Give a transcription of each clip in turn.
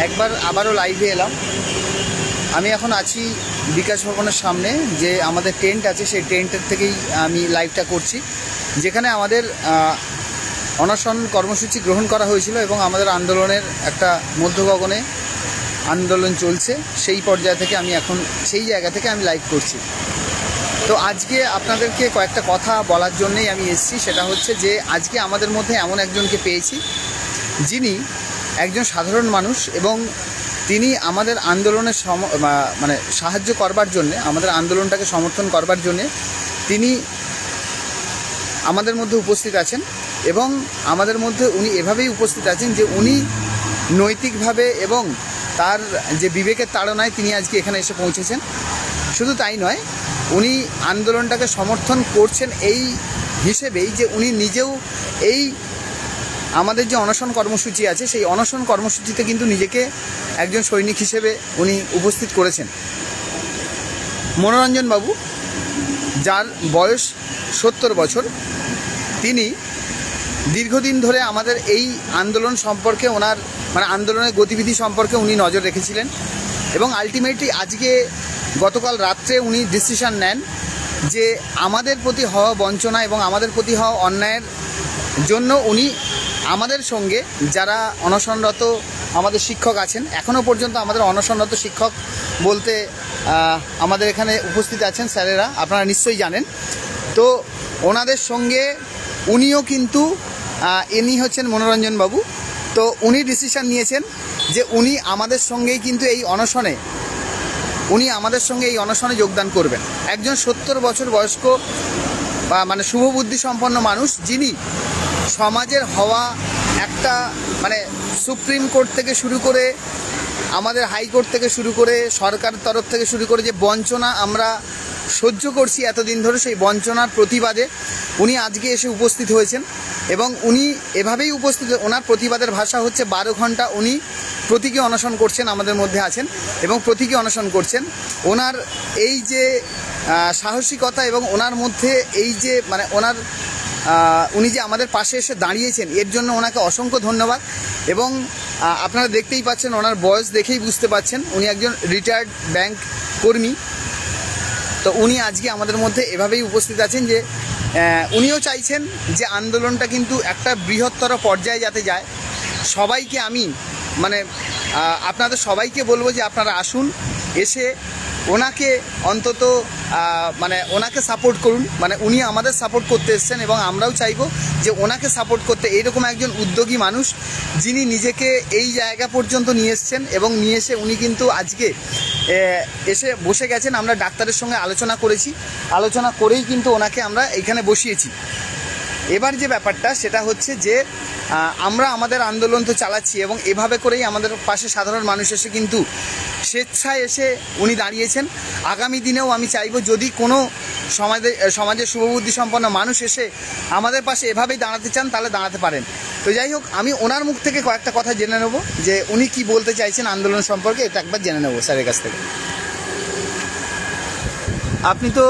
একবার আবারও লাইভে এলাম। আমি এখন আছি বিকাশ ভবনের সামনে, যে আমাদের টেন্ট আছে সেই টেন্টের থেকেই আমি লাইভটা করছি, যেখানে আমাদের অনশন কর্মসূচি গ্রহণ করা হয়েছিল এবং আমাদের আন্দোলনের একটা মধ্যগগনে আন্দোলন চলছে। সেই পর্যায় থেকে আমি এখন সেই জায়গা থেকে আমি লাইভ করছি। তো আজকে আপনাদেরকে কয়েকটা কথা বলার জন্যই আমি এসেছি। সেটা হচ্ছে যে আজকে আমাদের মধ্যে এমন একজনকে পেয়েছি, যিনি একজন সাধারণ মানুষ এবং তিনি আমাদের আন্দোলনের মানে সাহায্য করবার জন্যে, আমাদের আন্দোলনটাকে সমর্থন করবার জন্যে তিনি আমাদের মধ্যে উপস্থিত আছেন। এবং আমাদের মধ্যে উনি এভাবেই উপস্থিত আছেন যে উনি নৈতিকভাবে এবং তার যে বিবেকের তাড়নায় তিনি আজকে এখানে এসে পৌঁছেছেন। শুধু তাই নয়, উনি আন্দোলনটাকে সমর্থন করছেন এই হিসেবেই যে উনি নিজেও এই আমাদের যে অনশন কর্মসূচি আছে সেই অনশন কর্মসূচিতে কিন্তু নিজেকে একজন সৈনিক হিসেবে উনি উপস্থিত করেছেন। মনোরঞ্জন বাবু, যার বয়স 70 বছর, তিনি দীর্ঘদিন ধরে আমাদের এই আন্দোলন সম্পর্কে ওনার মানে আন্দোলনের গতিবিধি সম্পর্কে উনি নজর রেখেছিলেন এবং আলটিমেটলি আজকে গতকাল রাত্রে উনি ডিসিশন নেন যে আমাদের প্রতি হওয়া বঞ্চনা এবং আমাদের প্রতি হওয়া অন্যায়ের জন্য উনি আমাদের সঙ্গে যারা অনশনরত আমাদের শিক্ষক আছেন, এখনও পর্যন্ত আমাদের অনশনরত শিক্ষক বলতে আমাদের এখানে উপস্থিত আছেন স্যারেরা, আপনারা নিশ্চয়ই জানেন। তো ওনাদের সঙ্গে উনিও কিন্তু ইনি হচ্ছেন মনোরঞ্জন বাবু। তো উনি ডিসিশন নিয়েছেন যে উনি আমাদের সঙ্গেই কিন্তু এই অনশনে যোগদান করবেন। একজন 70 বছর বয়স্ক বা মানে শুভবুদ্ধি সম্পন্ন মানুষ, যিনি সমাজের হওয়া একটা মানে সুপ্রিম কোর্ট থেকে শুরু করে আমাদের হাইকোর্ট থেকে শুরু করে সরকার তরফ থেকে শুরু করে যে বঞ্চনা আমরা সহ্য করছি এতদিন ধরে, সেই বঞ্চনার প্রতিবাদে উনি আজকে এসে উপস্থিত হয়েছেন। এবং উনি এভাবেই উপস্থিত, ওনার প্রতিবাদের ভাষা হচ্ছে 12 ঘন্টা উনি প্রতীকী অনশন করছেন, আমাদের মধ্যে আছেন এবং প্রতীকী অনশন করছেন। ওনার এই যে সাহসিকতা এবং ওনার মধ্যে এই যে মানে উনি যে আমাদের পাশে এসে দাঁড়িয়েছেন, এর জন্য ওনাকে অসংখ্য ধন্যবাদ। এবং আপনারা দেখতেই পাচ্ছেন, ওনার বয়স দেখেই বুঝতে পাচ্ছেন উনি একজন রিটায়ার্ড ব্যাংক কর্মী। তো উনি আজকে আমাদের মধ্যে এভাবেই উপস্থিত আছেন যে উনিও চাইছেন যে আন্দোলনটা কিন্তু একটা বৃহত্তর পর্যায়ে যাতে যায়। সবাইকে আমি মানে আপনাদের সবাইকে বলবো যে আপনারা আসুন, এসে ওনাকে অন্তত মানে ওনাকে সাপোর্ট করুন। মানে উনি আমাদের সাপোর্ট করতে এসেছেন এবং আমরাও চাইবো যে ওনাকে সাপোর্ট করতে। এইরকম একজন উদ্যোগী মানুষ, যিনি নিজেকে এই জায়গা পর্যন্ত নিয়ে এসছেন এবং নিয়ে এসে উনি কিন্তু আজকে এসে বসে গেছেন। আমরা ডাক্তারের সঙ্গে আলোচনা করেই কিন্তু ওনাকে আমরা এইখানে বসিয়েছি। এবার যে ব্যাপারটা সেটা হচ্ছে যে আমরা আমাদের আন্দোলন তো চালাচ্ছি এবং এভাবে করেই আমাদের পাশে সাধারণ মানুষ এসে কিন্তু স্বেচ্ছায় এসে উনি দাঁড়িয়েছেন। আগামী দিনেও আমি চাইব যদি কোনো সমাজের শুভবুদ্ধি সম্পন্ন মানুষ এসে আমাদের পাশে এভাবেই দাঁড়াতে চান তাহলে দাঁড়াতে পারেন। তো যাই হোক, আমি ওনার মুখ থেকে কয়েকটা কথা জেনে নেব যে উনি কি বলতে চাইছেন আন্দোলন সম্পর্কে, এটা একবার জেনে নেব স্যারের কাছ থেকে। আপনি তো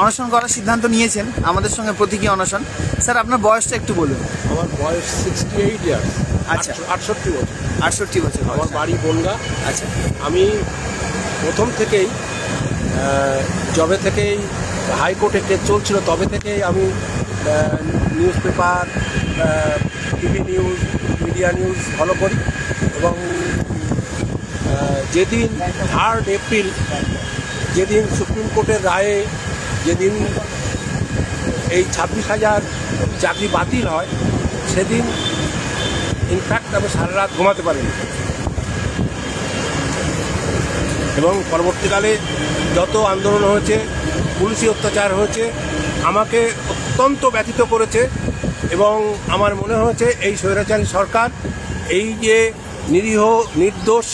অনশন করার সিদ্ধান্ত নিয়েছেন আমাদের সঙ্গে প্রতীকী অনশন। স্যার, আপনার বয়সটা একটু বলুন। আমার বয়স 68 ইয়ার্স। আচ্ছা, 68 বছর। 68 বছর। আমার বাড়ি বনগা। আচ্ছা, আমি প্রথম থেকেই যবে থেকেই হাইকোর্টে কেস চলছিল তবে থেকেই আমি news paper, TV news, media news follow করি এবং যেদিন 3 এপ্রিল যেদিন সুপ্রিম কোর্টের রায়ে যেদিন এই 26,000 চাকরি বাতিল হয়, সেদিন ইনফ্যাক্ট আমি সারা রাত ঘুমাতে পারিনি এবং পরবর্তীকালে যত আন্দোলন হয়েছে, পুলিশি অত্যাচার হয়েছে, আমাকে অত্যন্ত ব্যথিত করেছে এবং আমার মনে হয়েছে এই স্বৈরাচারী সরকার এই যে নিরীহ নির্দোষ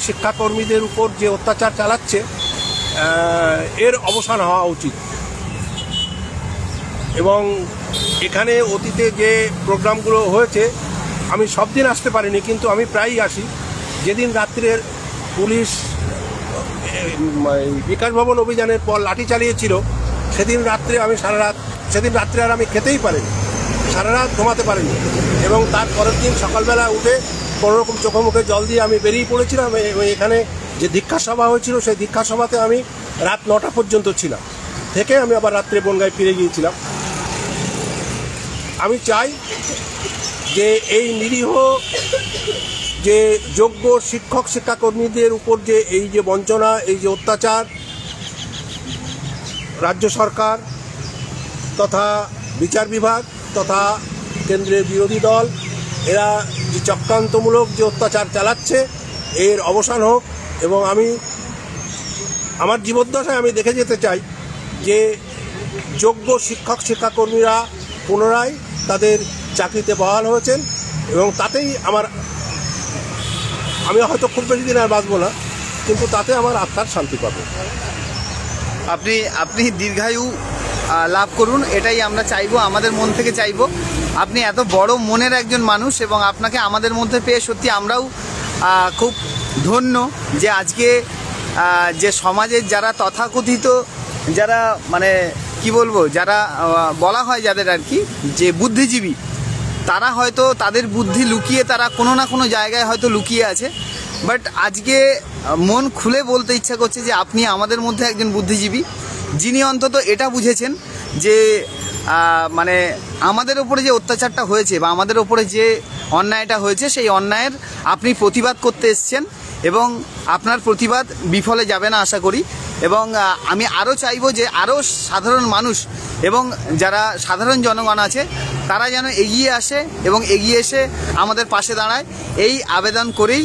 শিক্ষাকর্মীদের উপর যে অত্যাচার চালাচ্ছে, এর অবসান হওয়া উচিত। এবং এখানে অতীতে যে প্রোগ্রামগুলো হয়েছে আমি সব দিন আসতে পারিনি, কিন্তু আমি প্রায়ই আসি। যেদিন রাত্রের পুলিশ বিকাশ ভবন অভিযানের পর লাঠি চালিয়েছিল, সেদিন রাত্রে আমি সারা রাত, সেদিন রাত্রে আর আমি খেতেই পারিনি। সারা রাত ঘুমাতে পারিনি এবং তার পরের দিন সকালবেলা উঠে কোনোরকম চোখে মুখে জল দিয়ে আমি বেরিয়ে পড়েছিলাম। এখানে যে দীক্ষা সভা হয়েছিল সেই দীক্ষা সভাতে আমি রাত 9টা পর্যন্ত ছিলাম, থেকে আমি আবার রাত্রে বনগাঁয় ফিরে গিয়েছিলাম। আমি চাই যে এই নিরীহ যে যোগ্য শিক্ষক শিক্ষাকর্মীদের উপর যে এই যে বঞ্চনা, এই যে অত্যাচার রাজ্য সরকার তথা বিচার বিভাগ তথা কেন্দ্রের বিরোধী দল এরা যে চক্রান্তমূলক যে অত্যাচার চালাচ্ছে এর অবসান হোক। এবং আমি আমার জীবদ্দশায় আমি দেখে যেতে চাই যে যোগ্য শিক্ষক শিক্ষাকর্মীরা পুনরায় তাদের চাকরিতে বহাল হয়েছেন এবং তাতেই আমি হয়তো খুব বেশি দিন আর বাঁচব না, কিন্তু তাতে আমার আত্মার শান্তি পাবে। আপনি দীর্ঘায়ু লাভ করুন, এটাই আমরা চাইবো, আমাদের মন থেকে চাইবো। আপনি এত বড় মনের একজন মানুষ এবং আপনাকে আমাদের মধ্যে পেয়ে সত্যি আমরাও খুব ধন্য যে আজকে যে সমাজের যারা তথাকথিত যারা মানে কি বলবো যারা বলা হয় যাদের আর কি যে বুদ্ধিজীবী, তারা হয়তো তাদের বুদ্ধি লুকিয়ে তারা কোনো না কোনো জায়গায় হয়তো লুকিয়ে আছে। বাট আজকে মন খুলে বলতে ইচ্ছা করছে যে আপনি আমাদের মধ্যে একজন বুদ্ধিজীবী, যিনি অন্তত এটা বুঝেছেন যে মানে আমাদের ওপরে যে অত্যাচারটা হয়েছে বা আমাদের ওপরে যে অন্যায়টা হয়েছে সেই অন্যায়ের আপনি প্রতিবাদ করতে এসছেন এবং আপনার প্রতিবাদ বিফলে যাবে না আশা করি। এবং আমি আরও চাইবো যে আরও সাধারণ মানুষ এবং যারা সাধারণ জনগণ আছে তারা যেন এগিয়ে আসে এবং এগিয়ে এসে আমাদের পাশে দাঁড়ায়, এই আবেদন করেই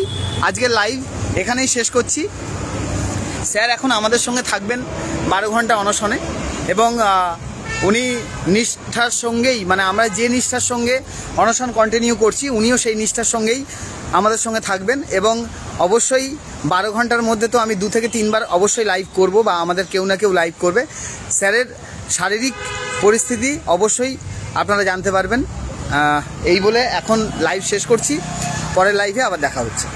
আজকের লাইভ এখানেই শেষ করছি। স্যার এখন আমাদের সঙ্গে থাকবেন 12 ঘন্টা অনশনে এবং উনি নিষ্ঠার সঙ্গেই মানে আমরা যে নিষ্ঠার সঙ্গে অনশন কন্টিনিউ করছি উনিও সেই নিষ্ঠার সঙ্গেই আমাদের সঙ্গে থাকবেন এবং অবশ্যই 12 ঘন্টার মধ্যে তো আমি 2 থেকে 3 বার অবশ্যই লাইভ করব বা আমাদের কেউ না কেউ লাইভ করবে। স্যারের শারীরিক পরিস্থিতি অবশ্যই আপনারা জানতে পারবেন। এই বলে এখন লাইভ শেষ করছি, পরের লাইভে আবার দেখা হচ্ছে।